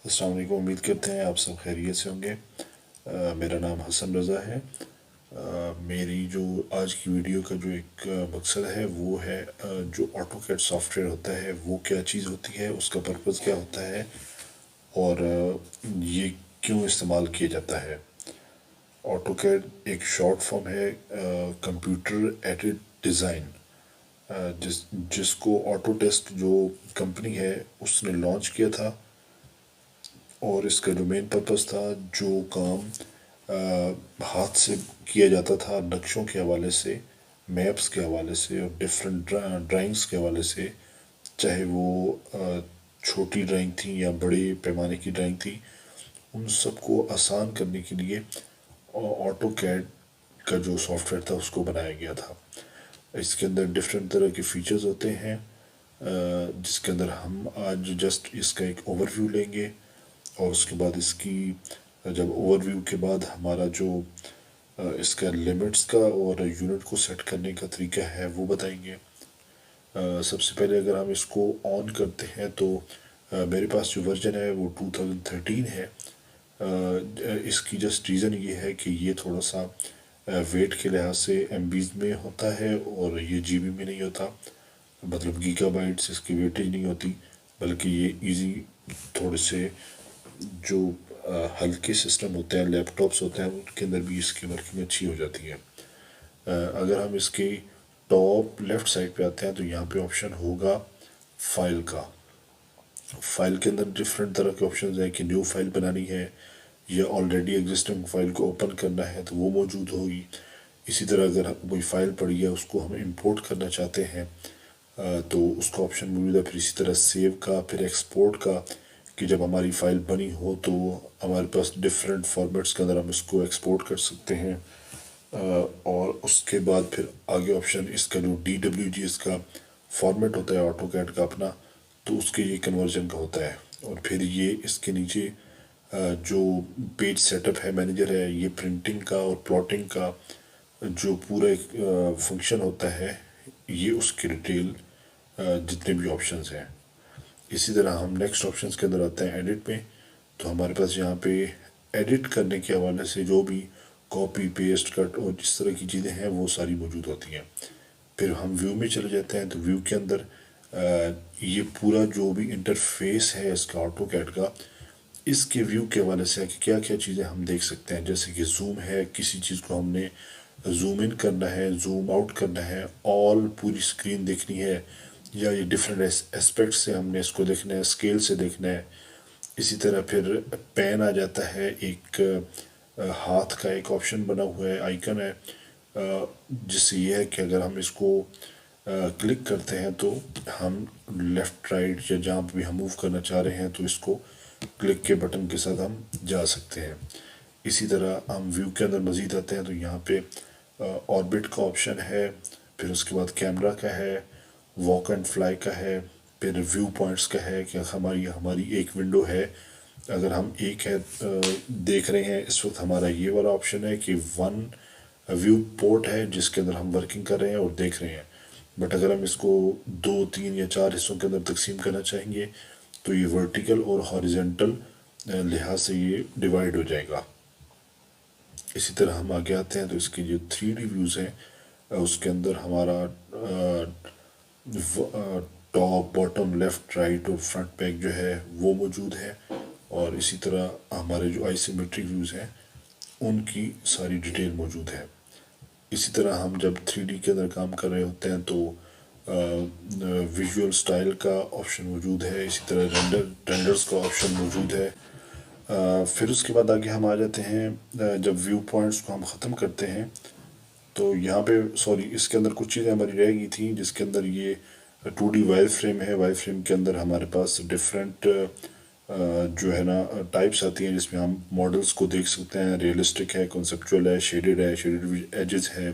السلام علیکم، امید کرتے ہیں آپ سب خیریت سے ہوں گے۔ میرا نام حسن رضا ہے۔ میری جو آج کی ویڈیو کا جو ایک مقصد ہے وہ ہے جو آٹو کیڈ سافٹ ویئر ہوتا ہے وہ کیا چیز ہوتی ہے، اس کا پرپز کیا ہوتا ہے اور یہ کیوں استعمال کیا جاتا ہے۔ آٹو کیڈ ایک شارٹ فارم ہے کمپیوٹر ایڈڈ ڈیزائن، جس کو آٹو ٹیسٹ جو کمپنی ہے اس نے لانچ کیا تھا، اور اس کا جو مین پرپز تھا، جو کام ہاتھ سے کیا جاتا تھا نقشوں کے حوالے سے، میپس کے حوالے سے اور ڈفرینٹ ڈرائنگس کے حوالے سے، چاہے وہ چھوٹی ڈرائنگ تھی یا بڑے پیمانے کی ڈرائنگ تھی، ان سب کو آسان کرنے کے لیے آٹو کیڈ کا جو سافٹ ویئر تھا اس کو بنایا گیا تھا۔ اس کے اندر ڈفرینٹ طرح کے فیچرز ہوتے ہیں، جس کے اندر ہم آج جسٹ اس کا ایک اوور ویو لیں گے، اور اس کے بعد اس کی جب اوور ویو کے بعد ہمارا جو اس کا لیمٹس کا اور یونٹ کو سیٹ کرنے کا طریقہ ہے وہ بتائیں گے۔ سب سے پہلے اگر ہم اس کو آن کرتے ہیں تو میرے پاس جو ورژن ہے وہ 2013 ہے۔ اس کی جسٹ ریزن یہ ہے کہ یہ تھوڑا سا ویٹ کے لحاظ سے ایم بیز میں ہوتا ہے اور یہ جی بی میں نہیں ہوتا، مطلب گیگا بائٹس اس کی ویٹیج نہیں ہوتی، بلکہ یہ ایزی تھوڑے سے جو ہلکے سسٹم ہوتے ہیں، لیپ ٹاپس ہوتے ہیں، ان کے اندر بھی اس کی ورکنگ اچھی ہو جاتی ہے۔ اگر ہم اس کی ٹاپ لیفٹ سائڈ پہ آتے ہیں تو یہاں پہ آپشن ہوگا فائل کا۔ فائل کے اندر ڈفرینٹ طرح کے آپشنز ہیں کہ نیو فائل بنانی ہے یا آلریڈی ایگزسٹنگ فائل کو اوپن کرنا ہے تو وہ موجود ہوگی۔ اسی طرح اگر کوئی فائل پڑی ہے اس کو ہم امپورٹ کرنا چاہتے ہیں تو اس کا آپشن موجود ہے۔ پھر اسی طرح سیو کا، پھر ایکسپورٹ کا، کہ جب ہماری فائل بنی ہو تو ہمارے پاس ڈفرینٹ فارمیٹس کے اندر ہم اس کو ایکسپورٹ کر سکتے ہیں۔ اور اس کے بعد پھر آگے آپشن اس کا جو ڈی ڈبلیو جی اس کا فارمیٹ ہوتا ہے آٹو کیڈ کا اپنا، تو اس کے یہ کنورژن کا ہوتا ہے۔ اور پھر یہ اس کے نیچے جو پیج سیٹ اپ ہے، مینیجر ہے، یہ پرنٹنگ کا اور پلاٹنگ کا جو پورا ایک فنکشن ہوتا ہے، یہ اس کی ڈیٹیل جتنے بھی آپشنز ہیں۔ اسی طرح ہم نیکسٹ آپشنز کے اندر آتے ہیں ایڈٹ میں، تو ہمارے پاس یہاں پہ ایڈٹ کرنے کے حوالے سے جو بھی کاپی پیسٹ کٹ اور جس طرح کی چیزیں ہیں وہ ساری موجود ہوتی ہیں۔ پھر ہم ویو میں چلے جاتے ہیں تو ویو کے اندر یہ پورا جو بھی انٹرفیس ہے اس کا آٹو کیڈ کا، اس کے ویو کے حوالے سے ہے کہ کیا کیا چیزیں ہم دیکھ سکتے ہیں، جیسے کہ زوم ہے، کسی چیز کو ہم نے زوم ان کرنا ہے، زوم آؤٹ کرنا ہے، آل پوری سکرین دیکھنی ہے، یا یہ ڈفرینٹ اسپیکٹ سے ہم نے اس کو دیکھنا ہے، اسکیل سے دیکھنا ہے۔ اسی طرح پھر پین آ جاتا ہے، ایک ہاتھ کا ایک آپشن بنا ہوا ہے، آئیکن ہے، جس سے یہ ہے کہ اگر ہم اس کو کلک کرتے ہیں تو ہم لیفٹ رائٹ یا جہاں بھی ہم موو کرنا چاہ رہے ہیں تو اس کو کلک کے بٹن کے ساتھ ہم جا سکتے ہیں۔ اسی طرح ہم ویو کے اندر مزید آتے ہیں تو یہاں پہ آربٹ کا آپشن ہے، پھر اس کے بعد کیمرہ کا ہے، واک اینڈ فلائی کا ہے، پھر ویو پوائنٹس کا ہے کہ ہماری ایک ونڈو ہے، اگر ہم ایک ہے دیکھ رہے ہیں اس وقت، ہمارا یہ والا آپشن ہے کہ ون ویو پورٹ ہے جس کے اندر ہم ورکنگ کر رہے ہیں اور دیکھ رہے ہیں۔ بٹ اگر ہم اس کو 2، 3 یا 4 حصوں کے اندر تقسیم کرنا چاہیں گے تو یہ ورٹیکل اور ہاریزنٹل لحاظ سے یہ ڈیوائیڈ ہو جائے گا۔ اسی طرح ہم آگے آتے ہیں تو اس کی جو 3D ویوز ہیں اس کے اندر ہمارا ٹاپ، باٹم، لیفٹ، رائٹ اور فرنٹ پیک جو ہے وہ موجود ہے، اور اسی طرح ہمارے جو آئی سیمیٹرک ویوز ہیں ان کی ساری ڈیٹیل موجود ہے۔ اسی طرح ہم جب 3D کے اندر کام کر رہے ہوتے ہیں تو ویژول سٹائل کا آپشن موجود ہے، اسی طرح رینڈرز کا آپشن موجود ہے۔ پھر اس کے بعد آگے ہم آ جاتے ہیں، جب ویو پوائنٹس کو ہم ختم کرتے ہیں تو یہاں پہ اس کے اندر کچھ چیزیں ہماری رہ گئی تھیں، جس کے اندر یہ 2D وائر فریم ہے۔ وائر فریم کے اندر ہمارے پاس ڈفرینٹ جو ہے نا ٹائپس آتی ہیں، جس میں ہم ماڈلز کو دیکھ سکتے ہیں، ریئلسٹک ہے، کنسپچول ہے، شیڈڈ ایجز ہے،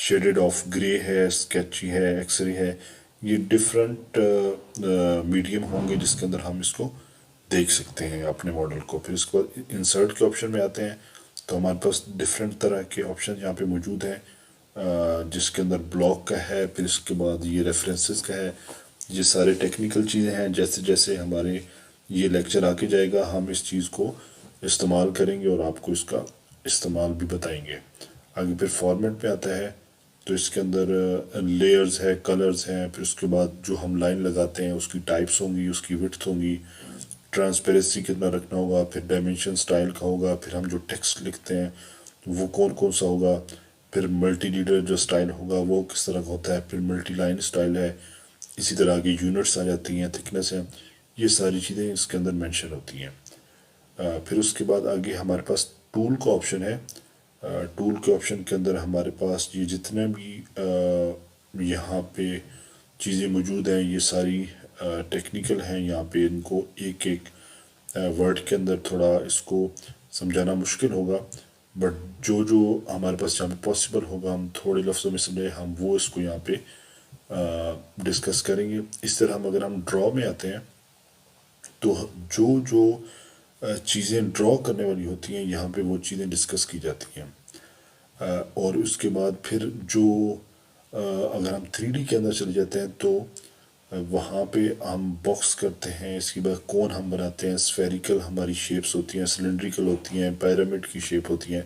شیڈڈ آف گرے ہے، اسکیچی ہے، ایکس رے ہے۔ یہ ڈفرینٹ میڈیم ہوں گے جس کے اندر ہم اس کو دیکھ سکتے ہیں اپنے ماڈل کو۔ پھر اس کے بعد انسرٹ کے آپشن میں آتے ہیں تو ہمارے پاس ڈفرینٹ طرح کے آپشن یہاں پہ موجود ہیں، جس کے اندر بلاک کا ہے، پھر اس کے بعد یہ ریفرنسز کا ہے۔ یہ سارے ٹیکنیکل چیزیں ہیں، جیسے جیسے ہمارے یہ لیکچر آ کے جائے گا، ہم اس چیز کو استعمال کریں گے اور آپ کو اس کا استعمال بھی بتائیں گے۔ آگے پھر فارمیٹ پہ آتا ہے، تو اس کے اندر لیئرز ہے، کلرز ہیں، پھر اس کے بعد جو ہم لائن لگاتے ہیں اس کی ٹائپس ہوں گی، اس کی وڈتھ ہوں گی، ٹرانسپیرنسی کتنا رکھنا ہوگا، پھر ڈائمینشن سٹائل کا ہوگا، پھر ہم جو ٹیکسٹ لکھتے ہیں وہ کون کون سا ہوگا، پھر ملٹی لیڈر جو سٹائل ہوگا وہ کس طرح کا ہوتا ہے، پھر ملٹی لائن سٹائل ہے، اسی طرح آگے یونٹس آ جاتی ہیں، تھکنس ہیں، یہ ساری چیزیں اس کے اندر مینشن ہوتی ہیں۔ پھر اس کے بعد آگے ہمارے پاس ٹول کا آپشن ہے۔ ٹول کے آپشن کے اندر ہمارے پاس یہ جتنے بھی یہاں پہ چیزیں موجود ہیں یہ ساری ٹیکنیکل ہیں، یہاں پہ ان کو ایک ایک ورڈ کے اندر تھوڑا اس کو سمجھانا مشکل ہوگا، بٹ جو جو ہمارے پاس جہاں پہ پاسبل ہوگا ہم تھوڑے لفظوں میں سمجھیں، ہم وہ اس کو یہاں پہ ڈسکس کریں گے۔ اس طرح اگر ہم ڈرا میں آتے ہیں تو جو جو چیزیں ڈرا کرنے والی ہوتی ہیں یہاں پہ وہ چیزیں ڈسکس کی جاتی ہیں۔ اور اس کے بعد پھر جو اگر ہم 3D کے اندر چلے جاتے ہیں تو وہاں پہ ہم باکس کرتے ہیں، اس کے بعد کون ہم بناتے ہیں، سفیریکل ہماری شیپس ہوتی ہیں، سلنڈریکل ہوتی ہیں، پیرامڈ کی شیپ ہوتی ہیں،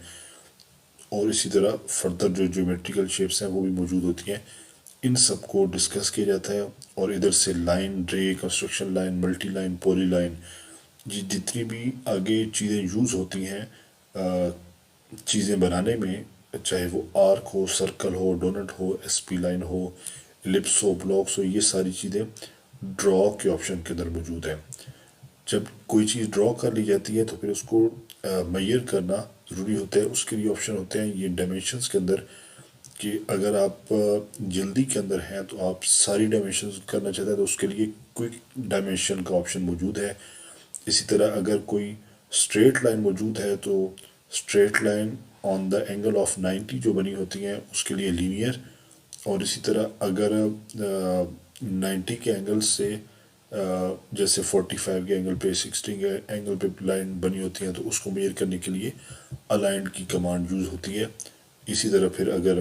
اور اسی طرح فردر جو جیومیٹریکل شیپس ہیں وہ بھی موجود ہوتی ہیں۔ ان سب کو ڈسکس کیا جاتا ہے، اور ادھر سے لائن رے، کنسٹرکشن لائن، ملٹی لائن، پولی لائن، یہ جتنی بھی آگے چیزیں یوز ہوتی ہیں چیزیں بنانے میں، چاہے وہ آرک ہو، سرکل ہو، ڈونٹ ہو، ایس پی لائن ہو، لپس ہو، بلاکس ہو، یہ ساری چیزیں ڈرا کے آپشن کے اندر موجود ہیں۔ جب کوئی چیز ڈرا کر لی جاتی ہے تو پھر اس کو میئر کرنا ضروری ہوتا ہے، اس کے لیے آپشن ہوتے ہیں یہ ڈائمینشنز کے اندر، کہ اگر آپ جلدی کے اندر ہیں تو آپ ساری ڈائمینشنز کرنا چاہتے ہیں تو اس کے لیے کوئک ڈائمینشن کا آپشن موجود ہے۔ اسی طرح اگر کوئی اسٹریٹ لائن موجود ہے تو straight line on the angle of 90 جو بنی ہوتی ہیں اس کے لیے لینئر، اور اسی طرح اگر 90 کے اینگل سے جیسے 45 کے اینگل پہ، 60 کے اینگل پہ لائن بنی ہوتی ہیں تو اس کو میئر کرنے کے لیے الائنڈ کی کمانڈ یوز ہوتی ہے۔ اسی طرح پھر اگر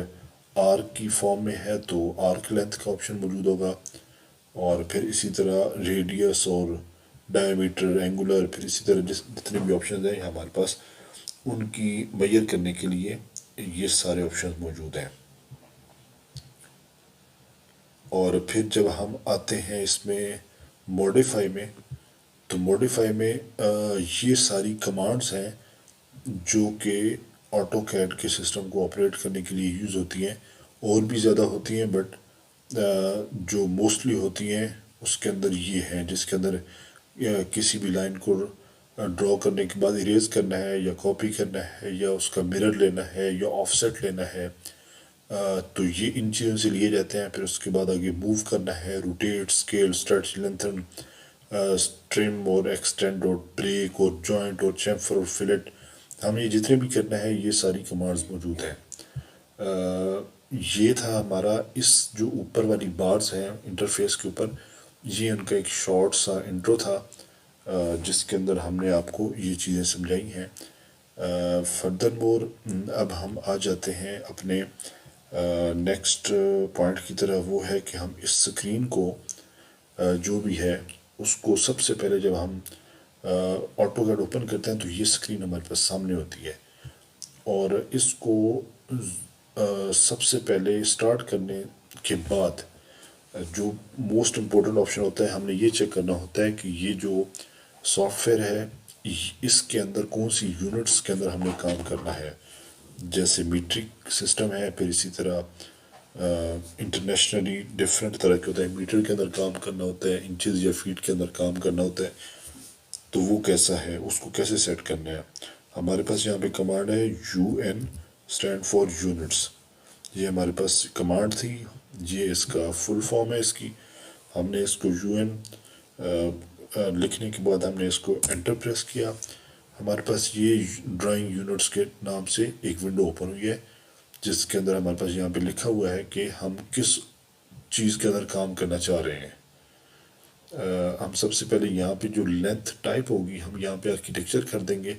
آرک کی فارم میں ہے تو آرک لینتھ کا آپشن موجود ہوگا، اور پھر اسی طرح ریڈیس اور ڈائیمیٹر، اینگولر، پھر اسی طرح جتنے بھی آپشنز ہیں ہمارے پاس ان کی میئر کرنے کے لیے یہ سارے آپشنز موجود ہیں۔ اور پھر جب ہم آتے ہیں اس میں موڈیفائی میں، تو موڈیفائی میں یہ ساری کمانڈز ہیں جو کہ آٹو کیڈ کے سسٹم کو آپریٹ کرنے کے لیے یوز ہوتی ہیں، اور بھی زیادہ ہوتی ہیں بٹ جو موسٹلی ہوتی ہیں اس کے اندر یہ ہیں، جس کے اندر کسی بھی لائن کو ڈرا کرنے کے بعد اریز کرنا ہے یا کاپی کرنا ہے یا اس کا مرر لینا ہے یا آف سیٹ لینا ہے، تو یہ ان چیزوں سے لیے جاتے ہیں۔ پھر اس کے بعد آگے موو کرنا ہے، rotate, scale, stretch, lengthen, term اور ایکسٹینڈ اور بریک اور جوائنٹ اور چیمفر اور فلٹ، ہمیں جتنے بھی کرنا ہے یہ ساری کمانڈز موجود ہیں۔ یہ تھا ہمارا اس جو اوپر والی بارز ہیں انٹرفیس کے اوپر، یہ ان کا ایک شارٹ سا انٹرو تھا جس کے اندر ہم نے آپ کو یہ چیزیں سمجھائی ہیں۔ فردر مور اب ہم آ جاتے ہیں اپنے نیکسٹ پوائنٹ کی طرح، وہ ہے کہ ہم اس سکرین کو جو بھی ہے اس کو سب سے پہلے جب ہم آٹو کیڈ اوپن کرتے ہیں تو یہ سکرین ہمارے پاس سامنے ہوتی ہے، اور اس کو سب سے پہلے اسٹارٹ کرنے کے بعد جو موسٹ امپورٹنٹ آپشن ہوتا ہے، ہم نے یہ چیک کرنا ہوتا ہے کہ یہ جو سافٹ ویئر ہے اس کے اندر کون سی یونٹس کے اندر ہم نے کام کرنا ہے۔ جیسے میٹرک سسٹم ہے، پھر اسی طرح انٹرنیشنلی ڈفرینٹ طرح کے ہوتا ہے، میٹر کے اندر کام کرنا ہوتا ہے، انچز یا فیٹ کے اندر کام کرنا ہوتا ہے، تو وہ کیسا ہے، اس کو کیسے سیٹ کرنا ہے۔ ہمارے پاس یہاں پہ کمانڈ ہے UN اسٹینڈ فار یونٹس، یہ ہمارے پاس کمانڈ تھی، یہ اس کا فل فارم ہے اس کی۔ ہم نے اس کو UN لکھنے کے بعد ہم نے اس کو انٹر پریس کیا، ہمارے پاس یہ ڈرائنگ یونٹس کے نام سے ایک ونڈو اوپن ہوئی ہے جس کے اندر ہمارے پاس یہاں پہ لکھا ہوا ہے کہ ہم کس چیز کے اندر کام کرنا چاہ رہے ہیں۔ ہم سب سے پہلے یہاں پہ جو لینتھ ٹائپ ہوگی ہم یہاں پہ آرکیٹیکچر کر دیں گے،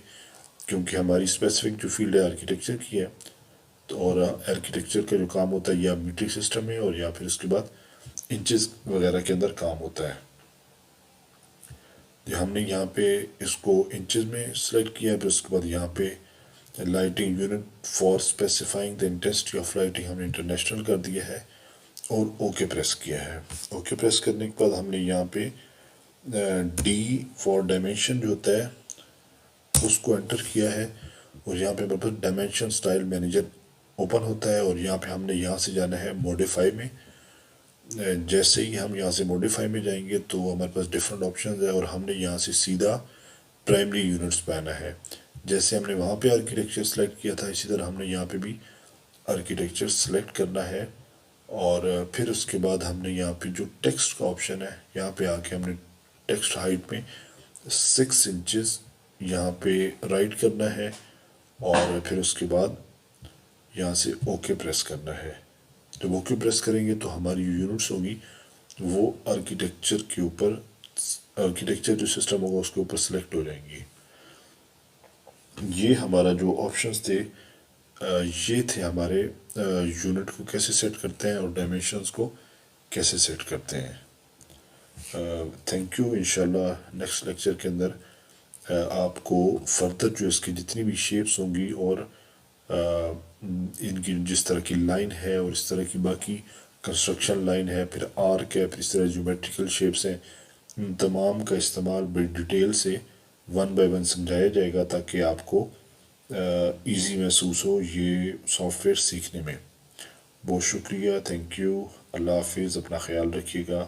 کیونکہ ہماری اسپیسیفک جو فیلڈ ہے آرکیٹیکچر کی ہے، تو اور آرکیٹیکچر کا جو کام ہوتا ہے یا میٹرک سسٹم میں، اور یا پھر اس کے بعد انچز وغیرہ کے اندر کام ہوتا ہے۔ ہم نے یہاں پہ اس کو انچز میں سلیکٹ کیا، پھر اس کے بعد یہاں پہ lighting unit for specifying the intensity of lighting ہم نے انٹرنیشنل کر دیا ہے اور اوکے پریس کیا ہے۔ اوکے پریس کرنے کے بعد ہم نے یہاں پہ ڈی فار ڈائمینشن جو ہوتا ہے اس کو انٹر کیا ہے، اور یہاں پہ ہمارے پاس ڈائمینشن اسٹائل مینیجر اوپن ہوتا ہے، اور یہاں پہ ہم نے یہاں سے جانا ہے موڈیفائی میں۔ جیسے ہی ہم یہاں سے موڈیفائی میں جائیں گے تو ہمارے پاس ڈفرینٹ آپشنز ہے، اور ہم نے یہاں سے سیدھا پرائمری یونٹس پہ آنا ہے۔ جیسے ہم نے وہاں پہ آرکیٹیکچر سلیکٹ کیا تھا، اسی طرح ہم نے یہاں پہ بھی آرکیٹیکچر سلیکٹ کرنا ہے، اور پھر اس کے بعد ہم نے یہاں پہ جو ٹیکسٹ کا آپشن ہے یہاں پہ آ کے ہم نے ٹیکسٹ ہائٹ میں 6 انچز یہاں پہ رائٹ کرنا ہے، اور پھر اس کے بعد یہاں سے اوکے پریس کرنا ہے۔ جب اوکے پریس کریں گے تو ہماری جو یونٹس ہوگی وہ آرکیٹیکچر کے اوپر، آرکیٹیکچر جو سسٹم ہوگا اس کے اوپر سلیکٹ ہو جائیں گی۔ یہ ہمارا جو آپشنز تھے یہ تھے ہمارے یونٹ کو کیسے سیٹ کرتے ہیں اور ڈائمینشنز کو کیسے سیٹ کرتے ہیں۔ تھینک یو، انشاءاللہ نیکسٹ لیکچر کے اندر آپ کو فردر جو اس کی جتنی بھی شیپس ہوں گی اور ان کی جس طرح کی لائن ہے اور اس طرح کی باقی کنسٹرکشن لائن ہے، پھر آرک ہے، پھر اس طرح جیومیٹریکل شیپس ہیں، ان تمام کا استعمال بڑی ڈیٹیل سے 1 بائی 1 سمجھایا جائے گا تاکہ آپ کو ایزی محسوس ہو یہ سافٹ ویئر سیکھنے میں۔ بہت شکریہ، تھینک یو، اللہ حافظ، اپنا خیال رکھیے گا۔